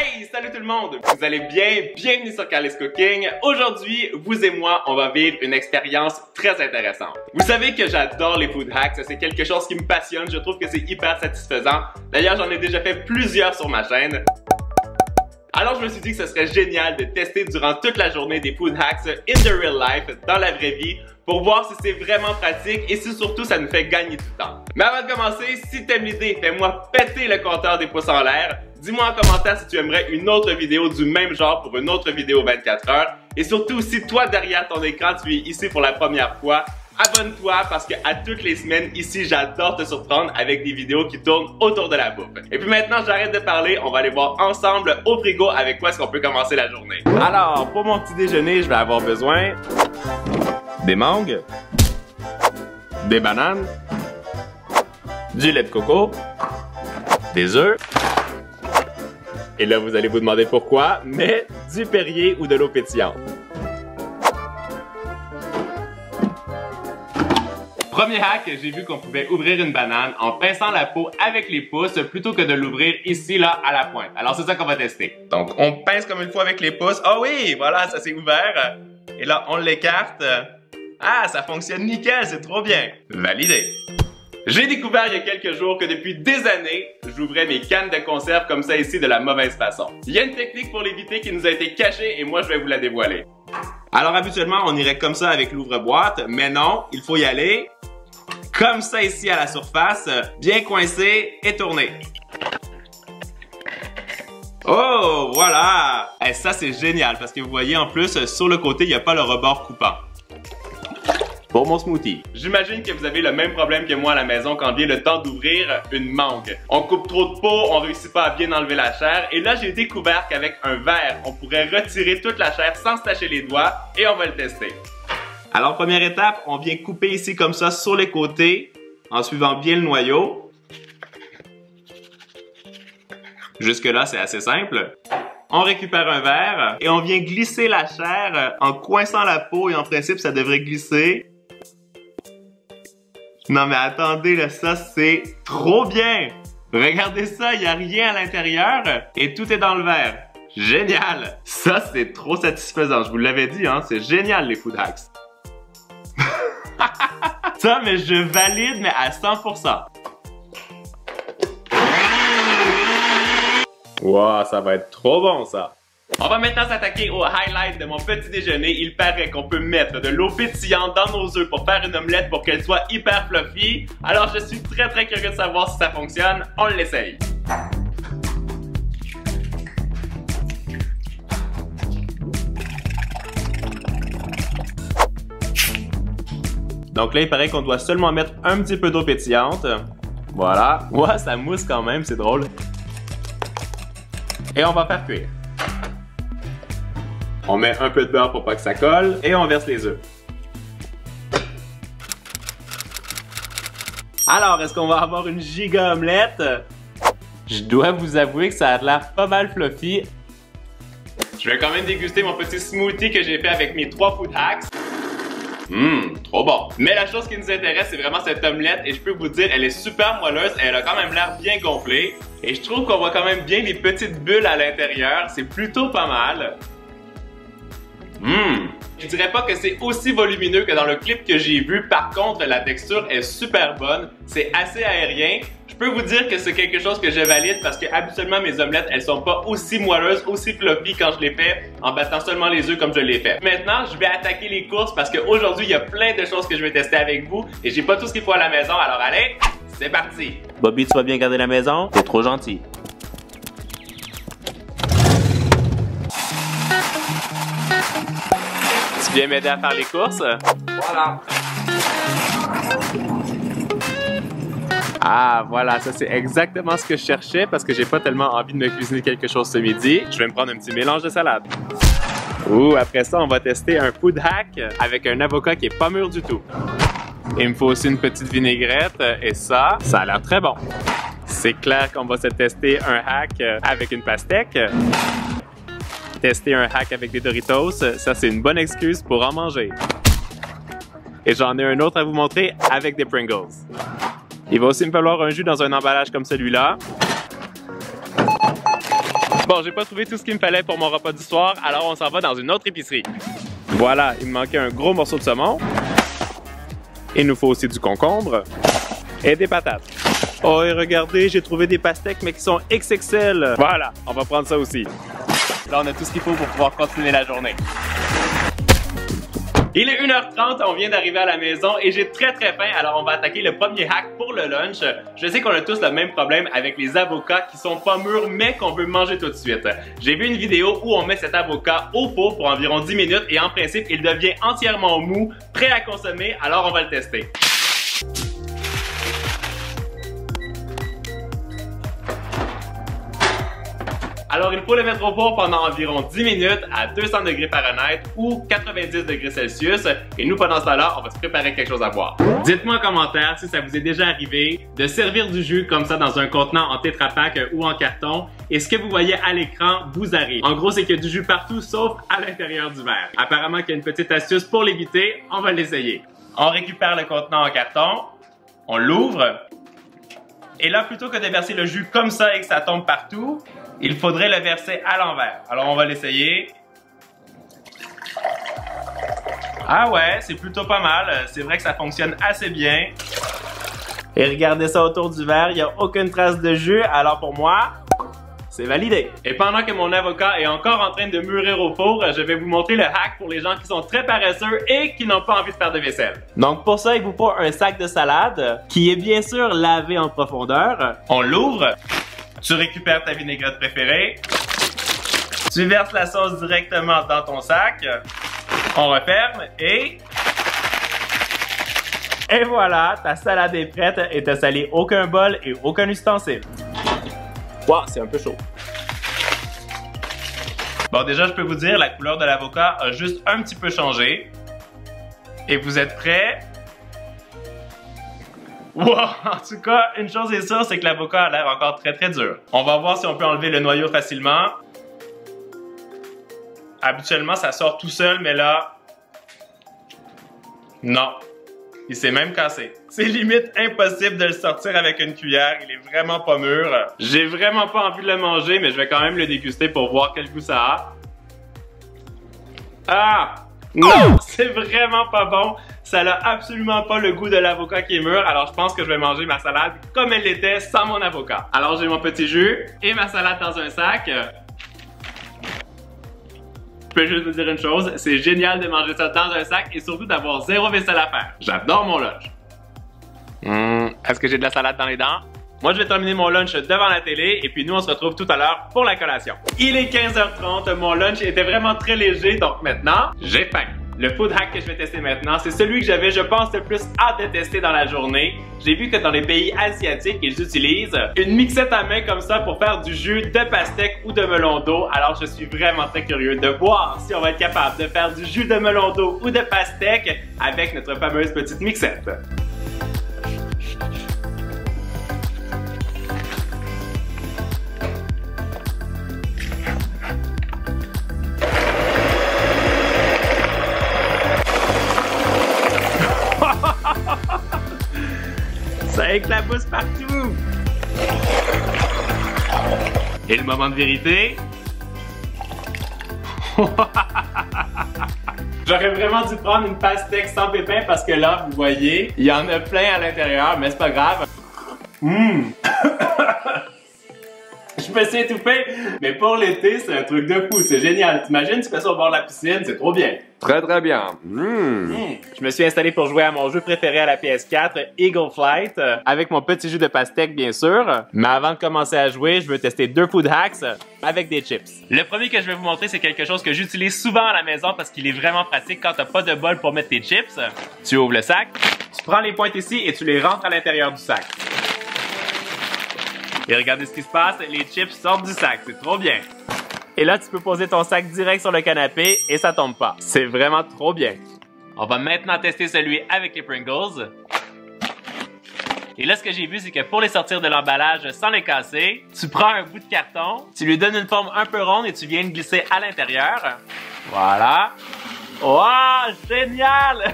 Hey, salut tout le monde! Vous allez bien? Bienvenue sur Carlis Cooking. Aujourd'hui, vous et moi, on va vivre une expérience très intéressante. Vous savez que j'adore les food hacks, c'est quelque chose qui me passionne, je trouve que c'est hyper satisfaisant. D'ailleurs, j'en ai déjà fait plusieurs sur ma chaîne. Alors je me suis dit que ce serait génial de tester durant toute la journée des food hacks in the real life, dans la vraie vie, pour voir si c'est vraiment pratique et si surtout ça nous fait gagner du temps. Mais avant de commencer, si t'aimes l'idée, fais-moi péter le compteur des pouces en l'air. Dis-moi en commentaire si tu aimerais une autre vidéo du même genre pour une autre vidéo 24 heures. Et surtout, si toi derrière ton écran, tu es ici pour la première fois, abonne-toi parce que à toutes les semaines ici, j'adore te surprendre avec des vidéos qui tournent autour de la bouffe. Et puis maintenant, j'arrête de parler, on va aller voir ensemble au frigo avec quoi est-ce qu'on peut commencer la journée. Alors, pour mon petit déjeuner, je vais avoir besoin des mangues, des bananes, du lait de coco, des œufs. Et là, vous allez vous demander pourquoi, mais du Perrier ou de l'eau pétillante. Premier hack, j'ai vu qu'on pouvait ouvrir une banane en pinçant la peau avec les pouces plutôt que de l'ouvrir ici, là, à la pointe. Alors, c'est ça qu'on va tester. Donc, on pince comme il faut avec les pouces. Ah oui, voilà, ça s'est ouvert. Et là, on l'écarte. Ah, ça fonctionne nickel, c'est trop bien. Validé. J'ai découvert il y a quelques jours que depuis des années, j'ouvrais mes cannes de conserve comme ça ici de la mauvaise façon. Il y a une technique pour l'éviter qui nous a été cachée et moi je vais vous la dévoiler. Alors habituellement, on irait comme ça avec l'ouvre-boîte, mais non, il faut y aller comme ça ici à la surface, bien coincé et tourné. Oh, voilà! Et ça c'est génial parce que vous voyez en plus, sur le côté, il n'y a pas le rebord coupant. Pour mon smoothie. J'imagine que vous avez le même problème que moi à la maison quand vient le temps d'ouvrir une mangue. On coupe trop de peau, on réussit pas à bien enlever la chair et là j'ai découvert qu'avec un verre, on pourrait retirer toute la chair sans se tacher les doigts et on va le tester. Alors première étape, on vient couper ici comme ça sur les côtés en suivant bien le noyau. Jusque là c'est assez simple. On récupère un verre et on vient glisser la chair en coinçant la peau et en principe ça devrait glisser. Non mais attendez, là, ça c'est trop bien! Regardez ça, il n'y a rien à l'intérieur et tout est dans le verre. Génial! Ça c'est trop satisfaisant, je vous l'avais dit, hein, c'est génial les food hacks. Ça, mais je valide, mais à 100%. Wow, ça va être trop bon ça! On va maintenant s'attaquer au highlight de mon petit déjeuner. Il paraît qu'on peut mettre de l'eau pétillante dans nos œufs pour faire une omelette pour qu'elle soit hyper fluffy. Alors je suis très curieux de savoir si ça fonctionne. On l'essaye. Donc là, il paraît qu'on doit seulement mettre un petit peu d'eau pétillante. Voilà. Ouais, ça mousse quand même, c'est drôle. Et on va faire cuire. On met un peu de beurre pour pas que ça colle et on verse les œufs. Alors, est-ce qu'on va avoir une giga omelette? Je dois vous avouer que ça a l'air pas mal fluffy. Je vais quand même déguster mon petit smoothie que j'ai fait avec mes 3 food hacks. Trop bon. Mais la chose qui nous intéresse, c'est vraiment cette omelette et je peux vous dire, elle est super moelleuse et elle a quand même l'air bien gonflée. Et je trouve qu'on voit quand même bien les petites bulles à l'intérieur. C'est plutôt pas mal. Je dirais pas que c'est aussi volumineux que dans le clip que j'ai vu. Par contre, la texture est super bonne. C'est assez aérien. Je peux vous dire que c'est quelque chose que je valide parce que habituellement mes omelettes, elles sont pas aussi moelleuses, aussi fluffy quand je les fais en battant seulement les œufs comme je l'ai fait. Maintenant, je vais attaquer les courses parce qu'aujourd'hui, il y a plein de choses que je vais tester avec vous et j'ai pas tout ce qu'il faut à la maison. Alors allez, c'est parti! Bobby, tu vas bien garder la maison? T'es trop gentil. Tu viens m'aider à faire les courses? Voilà. Ah, voilà, ça c'est exactement ce que je cherchais parce que j'ai pas tellement envie de me cuisiner quelque chose ce midi. Je vais me prendre un petit mélange de salade. Ouh, après ça, on va tester un food hack avec un avocat qui est pas mûr du tout. Il me faut aussi une petite vinaigrette et ça a l'air très bon. C'est clair qu'on va se tester un hack avec une pastèque. Tester un hack avec des Doritos, ça c'est une bonne excuse pour en manger. Et j'en ai un autre à vous montrer avec des Pringles. Il va aussi me falloir un jus dans un emballage comme celui-là. Bon, j'ai pas trouvé tout ce qu'il me fallait pour mon repas du soir, alors on s'en va dans une autre épicerie. Voilà, il me manquait un gros morceau de saumon. Il nous faut aussi du concombre et des patates. Oh, et regardez, j'ai trouvé des pastèques, mais qui sont XXL. Voilà, on va prendre ça aussi. Là, on a tout ce qu'il faut pour pouvoir continuer la journée. Il est 1h30, on vient d'arriver à la maison et j'ai très faim, alors on va attaquer le premier hack pour le lunch. Je sais qu'on a tous le même problème avec les avocats qui sont pas mûrs mais qu'on veut manger tout de suite. J'ai vu une vidéo où on met cet avocat au four pour environ 10 minutes et en principe il devient entièrement mou, prêt à consommer, alors on va le tester. Alors, il faut le mettre au four pendant environ 10 minutes à 200 degrés Fahrenheit ou 90 degrés Celsius. Et nous, pendant ce temps-là, on va se préparer quelque chose à boire. Dites-moi en commentaire si ça vous est déjà arrivé de servir du jus comme ça dans un contenant en Tetra Pak ou en carton et ce que vous voyez à l'écran vous arrive. En gros, c'est qu'il y a du jus partout sauf à l'intérieur du verre. Apparemment qu'il y a une petite astuce pour l'éviter, on va l'essayer. On récupère le contenant en carton, on l'ouvre et là, plutôt que de verser le jus comme ça et que ça tombe partout, il faudrait le verser à l'envers. Alors, on va l'essayer. Ah ouais, c'est plutôt pas mal. C'est vrai que ça fonctionne assez bien. Et regardez ça autour du verre, il n'y a aucune trace de jus. Alors pour moi, c'est validé. Et pendant que mon avocat est encore en train de mûrir au four, je vais vous montrer le hack pour les gens qui sont très paresseux et qui n'ont pas envie de faire de vaisselle. Donc pour ça, il vous faut un sac de salade qui est bien sûr lavé en profondeur. On l'ouvre. Tu récupères ta vinaigrette préférée, tu verses la sauce directement dans ton sac, on referme et voilà, ta salade est prête et t'as salé aucun bol et aucun ustensile. Wow, c'est un peu chaud. Bon, déjà, je peux vous dire, la couleur de l'avocat a juste un petit peu changé. Et vous êtes prêts? Wow! En tout cas, une chose est sûre, c'est que l'avocat a l'air encore très dur. On va voir si on peut enlever le noyau facilement. Habituellement, ça sort tout seul, mais là... Non. Il s'est même cassé. C'est limite impossible de le sortir avec une cuillère. Il est vraiment pas mûr. J'ai vraiment pas envie de le manger, mais je vais quand même le déguster pour voir quel goût ça a. Ah! Non! C'est vraiment pas bon. Ça n'a absolument pas le goût de l'avocat qui est mûr, alors je pense que je vais manger ma salade comme elle l'était sans mon avocat. Alors j'ai mon petit jus et ma salade dans un sac. Je peux juste vous dire une chose, c'est génial de manger ça dans un sac et surtout d'avoir zéro vaisselle à faire. J'adore mon lunch. Est-ce que j'ai de la salade dans les dents? Moi, je vais terminer mon lunch devant la télé et puis nous, on se retrouve tout à l'heure pour la collation. Il est 15h30, mon lunch était vraiment très léger, donc maintenant, j'ai faim. Le food hack que je vais tester maintenant, c'est celui que j'avais, je pense, le plus hâte de tester dans la journée. J'ai vu que dans les pays asiatiques, ils utilisent une mixette à main comme ça pour faire du jus de pastèque ou de melon d'eau. Alors, je suis vraiment très curieux de voir si on va être capable de faire du jus de melon d'eau ou de pastèque avec notre fameuse petite mixette. Ça éclabousse partout! Et le moment de vérité? J'aurais vraiment dû prendre une pastèque sans pépins parce que là, vous voyez, il y en a plein à l'intérieur, mais c'est pas grave. Je me suis étouffé, mais pour l'été, c'est un truc de fou, c'est génial. T'imagines, tu fais ça au bord de la piscine, c'est trop bien. Très bien. Je me suis installé pour jouer à mon jeu préféré à la PS4, Eagle Flight, avec mon petit jus de pastèque bien sûr. Mais avant de commencer à jouer, je veux tester 2 food hacks avec des chips. Le premier que je vais vous montrer, c'est quelque chose que j'utilise souvent à la maison parce qu'il est vraiment pratique quand t'as pas de bol pour mettre tes chips. Tu ouvres le sac, tu prends les pointes ici et tu les rentres à l'intérieur du sac. Et regardez ce qui se passe, les chips sortent du sac, c'est trop bien. Et là, tu peux poser ton sac direct sur le canapé et ça tombe pas. C'est vraiment trop bien. On va maintenant tester celui avec les Pringles. Et là, ce que j'ai vu, c'est que pour les sortir de l'emballage sans les casser, tu prends un bout de carton, tu lui donnes une forme un peu ronde et tu viens le glisser à l'intérieur. Voilà. Wow, génial!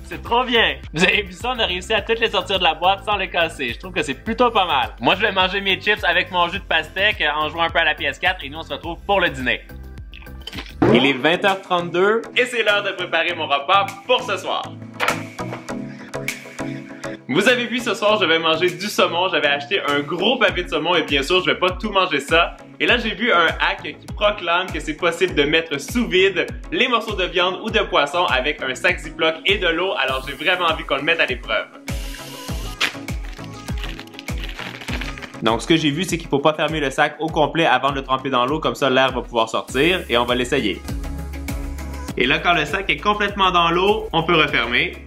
C'est trop bien. Vous avez vu ça, on a réussi à toutes les sortir de la boîte sans les casser. Je trouve que c'est plutôt pas mal. Moi, je vais manger mes chips avec mon jus de pastèque en jouant un peu à la PS4 et nous, on se retrouve pour le dîner. Il est 20h32 et c'est l'heure de préparer mon repas pour ce soir. Vous avez vu, ce soir, je vais manger du saumon. J'avais acheté un gros pavé de saumon et bien sûr, je vais pas tout manger ça. Et là, j'ai vu un hack qui proclame que c'est possible de mettre sous vide les morceaux de viande ou de poisson avec un sac Ziploc et de l'eau. Alors, j'ai vraiment envie qu'on le mette à l'épreuve. Donc, ce que j'ai vu, c'est qu'il faut pas fermer le sac au complet avant de le tremper dans l'eau. Comme ça, l'air va pouvoir sortir et on va l'essayer. Et là, quand le sac est complètement dans l'eau, on peut refermer.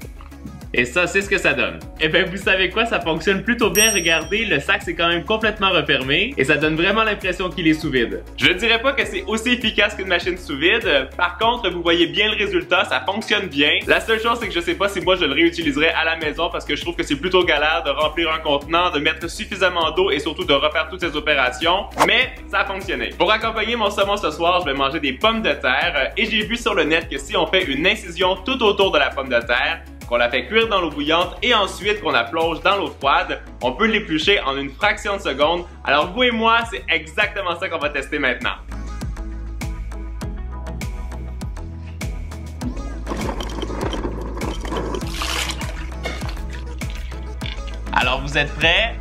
Et ça, c'est ce que ça donne. Et bien, vous savez quoi? Ça fonctionne plutôt bien. Regardez, le sac, c'est quand même complètement refermé. Et ça donne vraiment l'impression qu'il est sous vide. Je ne dirais pas que c'est aussi efficace qu'une machine sous vide. Par contre, vous voyez bien le résultat. Ça fonctionne bien. La seule chose, c'est que je sais pas si moi, je le réutiliserai à la maison parce que je trouve que c'est plutôt galère de remplir un contenant, de mettre suffisamment d'eau et surtout de refaire toutes ces opérations. Mais ça a fonctionné. Pour accompagner mon saumon ce soir, je vais manger des pommes de terre. Et j'ai vu sur le net que si on fait une incision tout autour de la pomme de terre, qu'on la fait cuire dans l'eau bouillante et ensuite qu'on la plonge dans l'eau froide, on peut l'éplucher en une fraction de seconde. Alors vous et moi, c'est exactement ça qu'on va tester maintenant. Alors vous êtes prêts?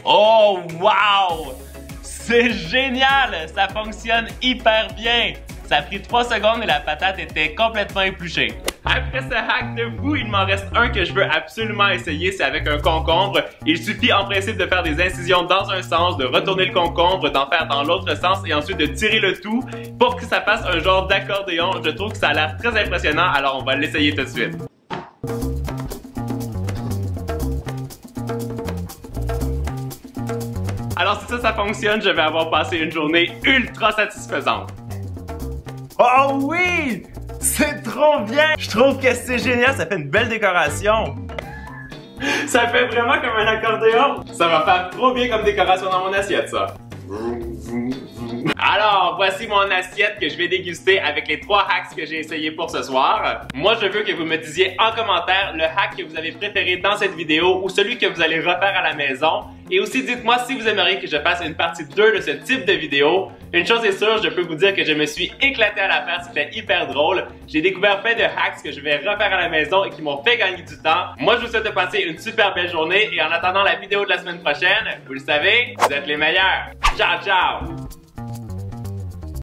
Oh wow! C'est génial! Ça fonctionne hyper bien! Ça a pris 3 secondes et la patate était complètement épluchée. Après ce hack de fou, il m'en reste un que je veux absolument essayer, c'est avec un concombre. Il suffit en principe de faire des incisions dans un sens, de retourner le concombre, d'en faire dans l'autre sens et ensuite de tirer le tout pour que ça fasse un genre d'accordéon. Je trouve que ça a l'air très impressionnant, alors on va l'essayer tout de suite. Alors si ça fonctionne, je vais avoir passé une journée ultra satisfaisante. Oh oui! C'est trop bien! Je trouve que c'est génial, ça fait une belle décoration. Ça fait vraiment comme un accordéon. Ça va faire trop bien comme décoration dans mon assiette, ça. Alors, voici mon assiette que je vais déguster avec les 3 hacks que j'ai essayé pour ce soir. Moi, je veux que vous me disiez en commentaire le hack que vous avez préféré dans cette vidéo ou celui que vous allez refaire à la maison. Et aussi, dites-moi si vous aimeriez que je fasse une partie 2 de ce type de vidéo. Une chose est sûre, je peux vous dire que je me suis éclaté à la faire, c'était hyper drôle. J'ai découvert plein de hacks que je vais refaire à la maison et qui m'ont fait gagner du temps. Moi, je vous souhaite de passer une super belle journée et en attendant la vidéo de la semaine prochaine, vous le savez, vous êtes les meilleurs. Ciao, ciao!